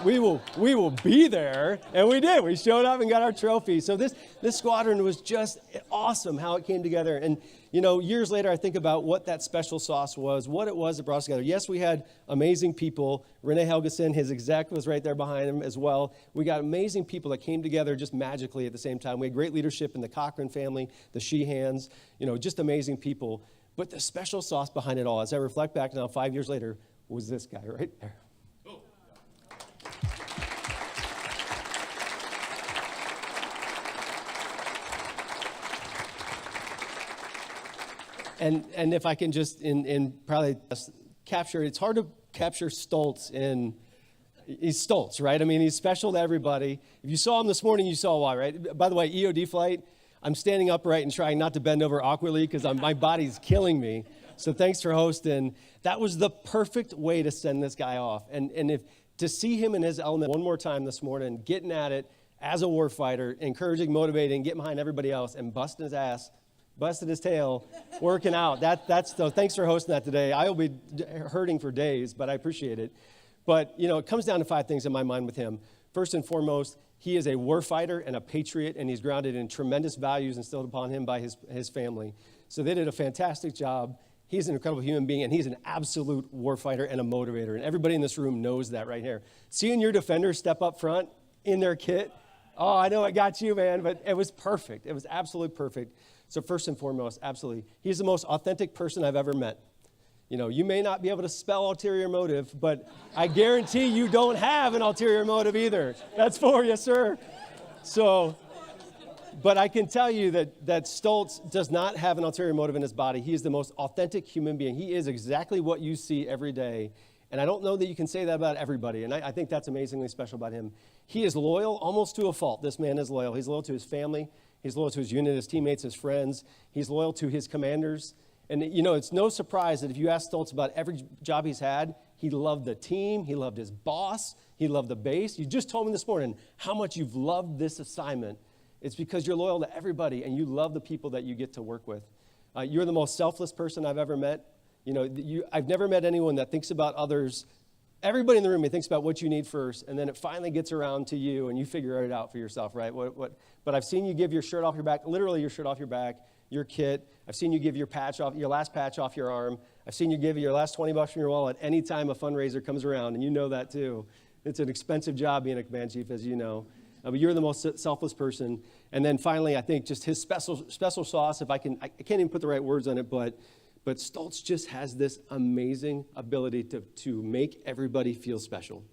we will be there. And we did. We showed up and got our trophy. So this squadron was just awesome how it came together. And, years later, I think about what that special sauce was, what it was that brought us together. Yes, we had amazing people. Renee Helgeson, his exec, was right there behind him as well. We got amazing people that came together just magically at the same time. We had great leadership in the Cochran family, the Sheehans, just amazing people. But the special sauce behind it all, as I reflect back now 5 years later, was this guy right there. And if I can just in probably capture, it's hard to capture Stoltz he's Stoltz, right? I mean, he's special to everybody. If you saw him this morning, you saw why, right? By the way, EOD flight, I'm standing upright and trying not to bend over awkwardly because my body's killing me. So thanks for hosting. That was the perfect way to send this guy off. And if to see him in his element one more time this morning, getting at it as a warfighter, encouraging, motivating, getting behind everybody else, and busting his ass, busted his tail, working out. So thanks for hosting that today. I will be hurting for days, but I appreciate it. But, it comes down to 5 things in my mind with him. First and foremost, he is a warfighter and a patriot, and he's grounded in tremendous values instilled upon him by his family. So they did a fantastic job. He's an incredible human being, and he's an absolute warfighter and a motivator. And everybody in this room knows that right here. Seeing your defenders step up front in their kit, oh, I know I got you, man, but it was perfect. It was absolutely perfect. So first and foremost, absolutely, he's the most authentic person I've ever met. You may not be able to spell ulterior motive, but I guarantee you don't have an ulterior motive either. That's for you, sir. So, but I can tell you that Stoltz does not have an ulterior motive in his body. He is the most authentic human being. He is exactly what you see every day. And I don't know that you can say that about everybody. And I think that's amazingly special about him. He is loyal almost to a fault. This man is loyal. He's loyal to his family. He's loyal to his unit, his teammates, his friends. He's loyal to his commanders. And, it's no surprise that if you ask Stoltz about every job he's had, he loved the team, he loved his boss, he loved the base. You just told me this morning how much you've loved this assignment. It's because you're loyal to everybody and you love the people that you get to work with. You're the most selfless person I've ever met. I've never met anyone that thinks about others. Everybody in the room, he thinks about what you need first, and then it finally gets around to you, and you figure it out for yourself, right? But I've seen you give your shirt off your back, literally your shirt off your back, your kit. I've seen you give your last patch off your arm. I've seen you give your last $20 from your wallet any time a fundraiser comes around, and you know that too. It's an expensive job being a command chief, as you know. But you're the most selfless person. And then finally, I think just his special sauce, I can't even put the right words on it, but Stoltz just has this amazing ability to make everybody feel special.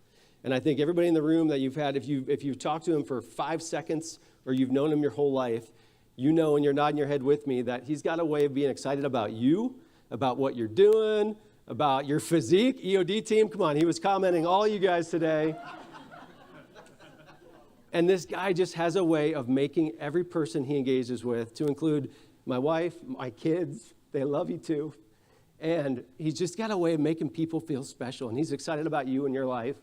And I think everybody in the room that you've had, if you've talked to him for 5 seconds or you've known him your whole life, and you're nodding your head with me, that he's got a way of being excited about you, about what you're doing, about your physique. EOD team, come on, he was commenting all you guys today. And this guy just has a way of making every person he engages with, to include my wife, my kids, they love you too. And he's just got a way of making people feel special, and he's excited about you and your life.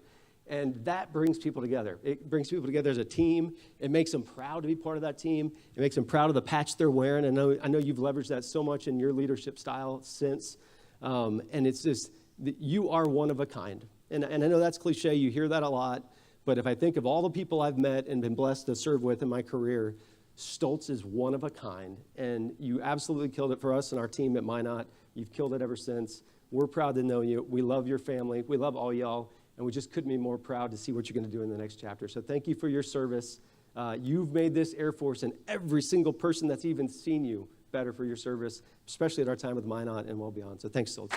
And that brings people together. It brings people together as a team. It makes them proud to be part of that team. It makes them proud of the patch they're wearing. I know you've leveraged that so much in your leadership style since. And it's just, you are one of a kind. And I know that's cliche. You hear that a lot. But if I think of all the people I've met and been blessed to serve with in my career, Stoltz is one of a kind. And you absolutely killed it for us and our team at Minot. You've killed it ever since. We're proud to know you. We love your family. We love all y'all. And we just couldn't be more proud to see what you're going to do in the next chapter. So thank you for your service. You've made this Air Force and every single person that's even seen you better for your service, especially at our time with Minot and well beyond. So thanks, Stoltz.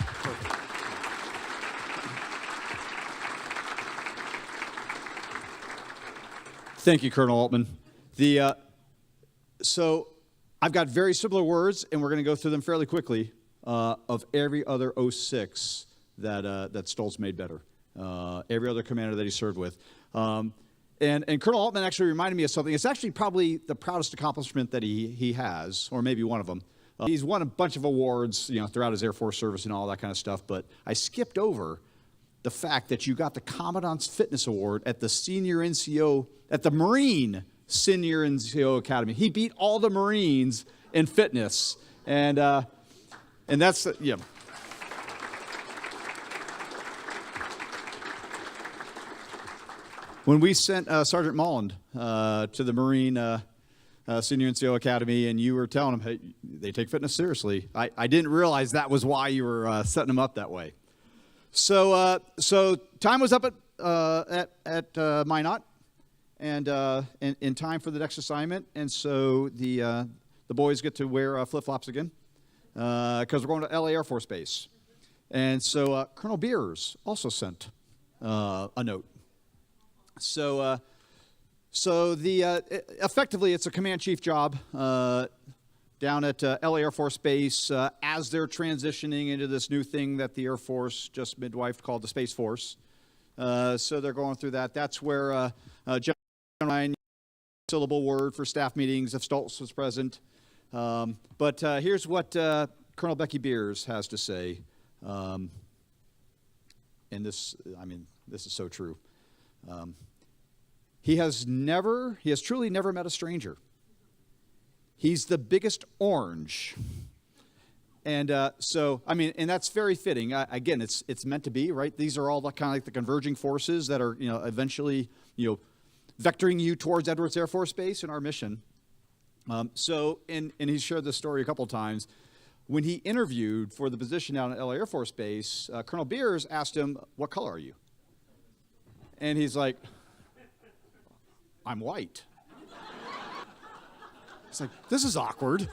Thank you, Colonel Altman. So I've got very similar words, and we're going to go through them fairly quickly, of every other 06 that Stoltz made better. Every other commander that he served with. And Colonel Altman actually reminded me of something. It's actually probably the proudest accomplishment that he has, or maybe one of them. He's won a bunch of awards, throughout his Air Force service and all that kind of stuff, but I skipped over the fact that you got the Commandant's Fitness Award at the Senior NCO, at the Marine Senior NCO Academy. He beat all the Marines in fitness. And that's, yeah. When we sent Sergeant Molland to the Marine Senior NCO Academy, and you were telling him, hey, they take fitness seriously, I didn't realize that was why you were setting them up that way. So time was up at Minot, and in time for the next assignment, and so the boys get to wear flip-flops again because we're going to LA Air Force Base. And so Colonel Beers also sent a note. So effectively, it's a command chief job down at LA Air Force Base as they're transitioning into this new thing that the Air Force just midwifed called the Space Force. So they're going through that. That's where General Ryan, syllable word for staff meetings if Stoltz was present. But here's what Colonel Becky Beers has to say. And this is so true. He has truly never met a stranger. He's the biggest orange. And and that's very fitting. Again, it's meant to be, right? These are all the kind of like the converging forces that are, eventually, vectoring you towards Edwards Air Force Base and our mission. And he's shared this story a couple times. When he interviewed for the position down at LA Air Force Base, Colonel Beers asked him, "What color are you?" And he's like, "I'm white." It's like, this is awkward.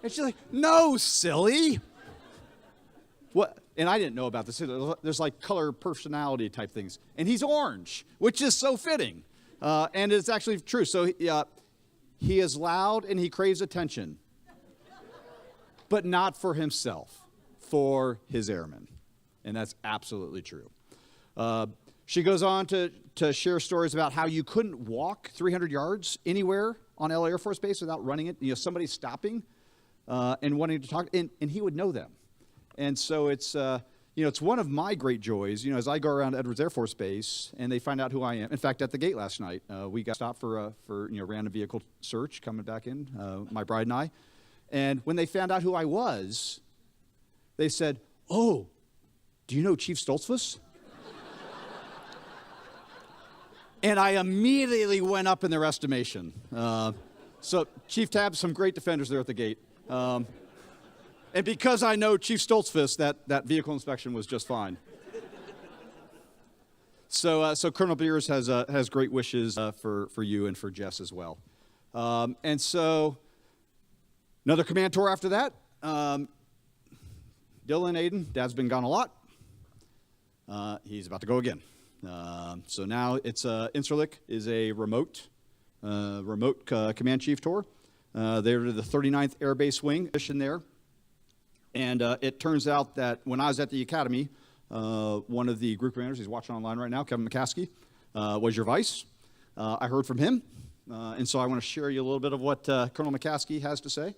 And she's like, "No, silly." What? And I didn't know about this. There's like color personality type things. And he's orange, which is so fitting. And it's actually true. So he is loud and he craves attention. But not for himself, for his airmen. And that's absolutely true. She goes on to share stories about how you couldn't walk 300 yards anywhere on LA Air Force Base without running it. Somebody stopping and wanting to talk, and he would know them. And so it's one of my great joys, as I go around Edwards Air Force Base and they find out who I am. In fact, at the gate last night, we got stopped for random vehicle search coming back in, my bride and I. And when they found out who I was, they said, "Oh, do you know Chief Stolzfus?" And I immediately went up in their estimation. So Chief Tab, some great defenders there at the gate. And because I know Chief Stolzfus, that vehicle inspection was just fine. So Colonel Beers has great wishes for you and for Jess as well. And so another command tour after that. Dylan Aiden, Dad's been gone a lot. He's about to go again. So now it's Incirlik is a remote command chief tour. They're to the 39th Air Base Wing mission there. And it turns out that when I was at the academy, one of the group commanders, he's watching online right now, Kevin McCaskey, was your vice. I heard from him. And so I want to share you a little bit of what Colonel McCaskey has to say.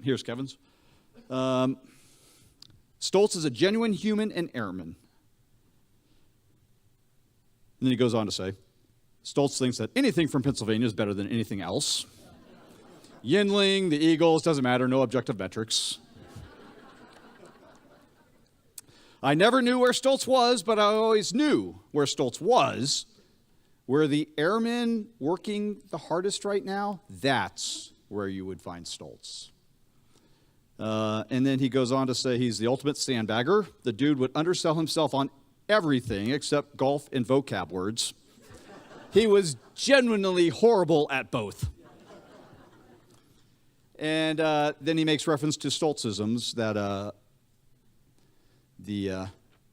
here's Kevin's. Stoltz is a genuine human and airman. And then he goes on to say, Stoltz thinks that anything from Pennsylvania is better than anything else. Yinling, the Eagles, doesn't matter, no objective metrics. I never knew where Stoltz was, but I always knew where Stoltz was. Where the airmen working the hardest right now, that's where you would find Stoltz. And then he goes on to say he's the ultimate sandbagger. The dude would undersell himself on everything except golf and vocab words. He was genuinely horrible at both. And then he makes reference to Stoltzisms that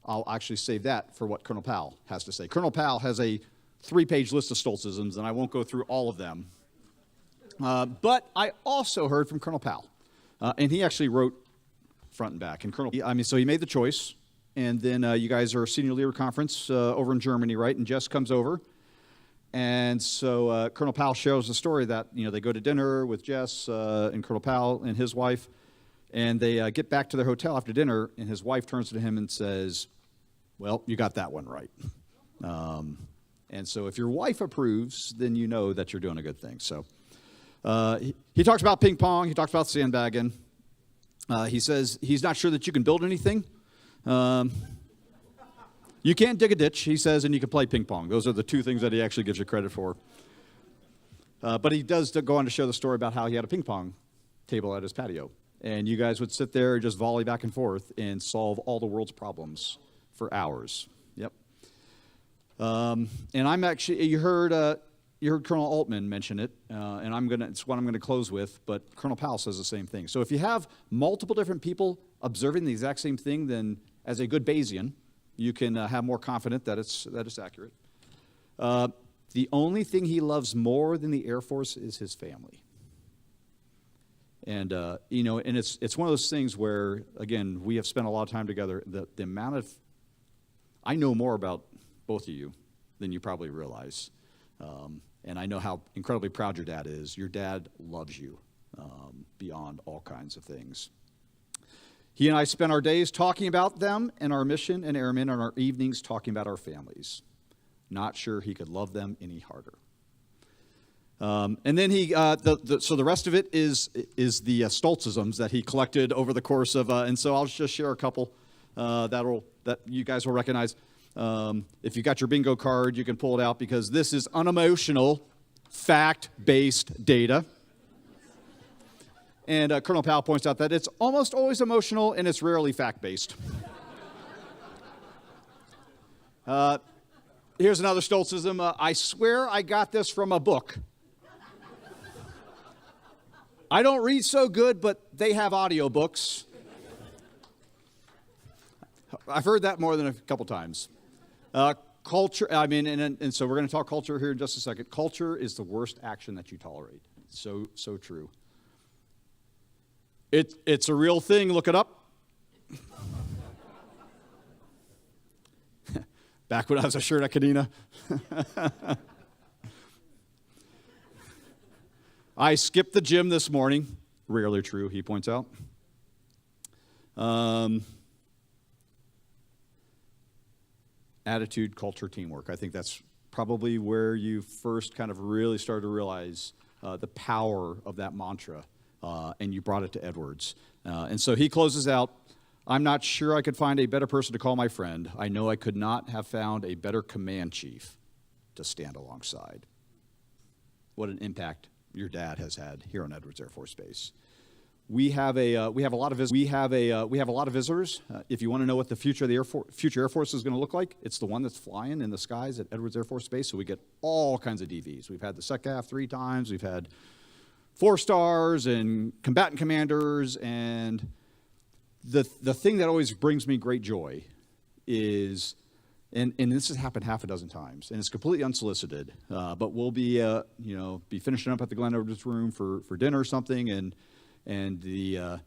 I'll actually save that for what Colonel Powell has to say. Colonel Powell has a 3-page list of Stoltzisms, and I won't go through all of them. But I also heard from Colonel Powell, and he actually wrote front and back. And so he made the choice, and then you guys are senior leader conference over in Germany, right? And Jess comes over, and so Colonel Powell shares the story that they go to dinner with Jess and Colonel Powell and his wife, and they get back to their hotel after dinner, and his wife turns to him and says, "Well, you got that one right." And so if your wife approves, then you know that you're doing a good thing. So he talks about ping pong. He talks about sandbagging. He says he's not sure that you can build anything. You can't dig a ditch, he says, and you can play ping pong. Those are the 2 things that he actually gives you credit for. But he does go on to share the story about how he had a ping pong table at his patio. And you guys would sit there and just volley back and forth and solve all the world's problems for hours. Yep. And I'm actually, you heard Colonel Altman mention it, and it's what I'm gonna close with. But Colonel Powell says the same thing. So if you have multiple different people observing the exact same thing, then as a good Bayesian, you can have more confidence that it's accurate. The only thing he loves more than the Air Force is his family. And and it's one of those things where, again, we have spent a lot of time together. The amount of I know more about both of you than you probably realize. And I know how incredibly proud your dad is. Your dad loves you beyond all kinds of things. He and I spent our days talking about them and our mission and airmen, and our evenings talking about our families. Not sure he could love them any harder. And then so the rest of it is the Stoltzisms that he collected over the course of, and so I'll just share a couple that you guys will recognize. If you got your bingo card, you can pull it out because this is unemotional, fact-based data. And Colonel Powell points out that it's almost always emotional and it's rarely fact-based. Here's another Stoltzism. I swear I got this from a book. I don't read so good, but they have audiobooks. I've heard that more than a couple times. Culture, and so we're going to talk culture here in just a second. Culture is the worst action that you tolerate. So true. It's a real thing. Look it up. Back when I was a shirt at Kadena. I skipped the gym this morning. Rarely true, he points out. Attitude, culture, teamwork. I think that's probably where you first kind of really started to realize the power of that mantra, and you brought it to Edwards. And so he closes out, I'm not sure I could find a better person to call my friend. I know I could not have found a better command chief to stand alongside. What an impact your dad has had here on Edwards Air Force Base. We have a lot of visitors. If you want to know what the future of the future Air Force is going to look like, it's the one that's flying in the skies at Edwards Air Force Base. So we get all kinds of DVs. We've had the SECAF 3 times. We've had 4 stars and combatant commanders. And the thing that always brings me great joy is, and this has happened half a dozen times, and it's completely unsolicited. But we'll be finishing up at the Glen Edwards room for dinner or something, and the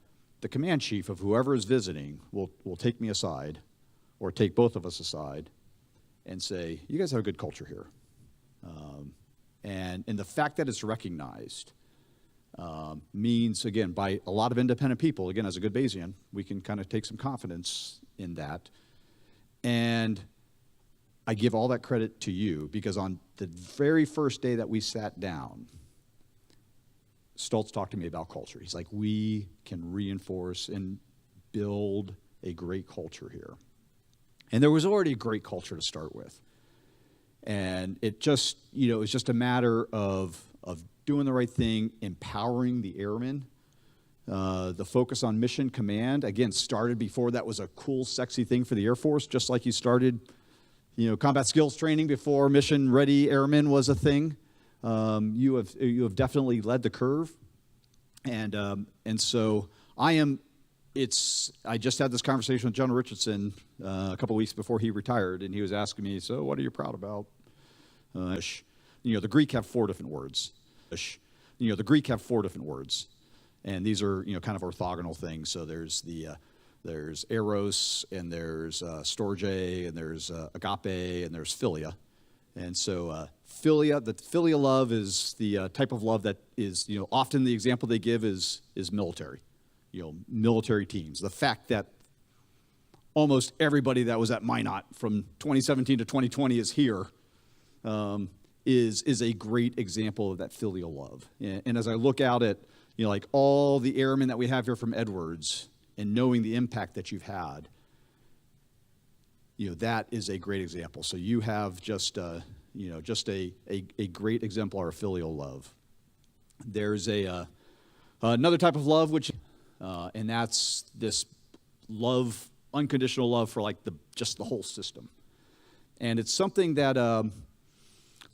command chief of whoever is visiting will take me aside, or take both of us aside, and say, "You guys have a good culture here," and the fact that it's recognized means, again, by a lot of independent people. Again, as a good Bayesian, we can kind of take some confidence in that. And I give all that credit to you because on the very first day that we sat down, Stoltz talked to me about culture. He's like, we can reinforce and build a great culture here. And there was already a great culture to start with. And it just, it was just a matter of doing the right thing, empowering the airmen. The focus on mission command, again, started before that was a cool, sexy thing for the Air Force, just like you started, combat skills training before mission-ready airmen was a thing. You have definitely led the curve. And so I just had this conversation with John Richardson a couple weeks before he retired, and he was asking me, so what are you proud about? The Greek have 4 different words. The Greek have 4 different words. And these are, kind of orthogonal things. So there's there's eros, and there's storge, and there's agape, and there's philia. And so philia, the philia love is the type of love that is, often the example they give is military, military teams. The fact that almost everybody that was at Minot from 2017 to 2020 is here is a great example of that filial love. And as I look out at, like all the airmen that we have here from Edwards and knowing the impact that you've had, that is a great example. So you have just a great exemplar of filial love. There's another type of love, and that's this love, unconditional love for like just the whole system. And it's something that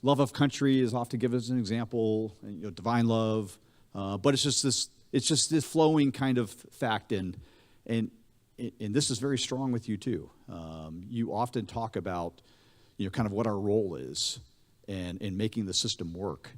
love of country is often given as an example, divine love. But it's just this flowing kind of fact, and this is very strong with you too. You often talk about, kind of what our role is, and in making the system work.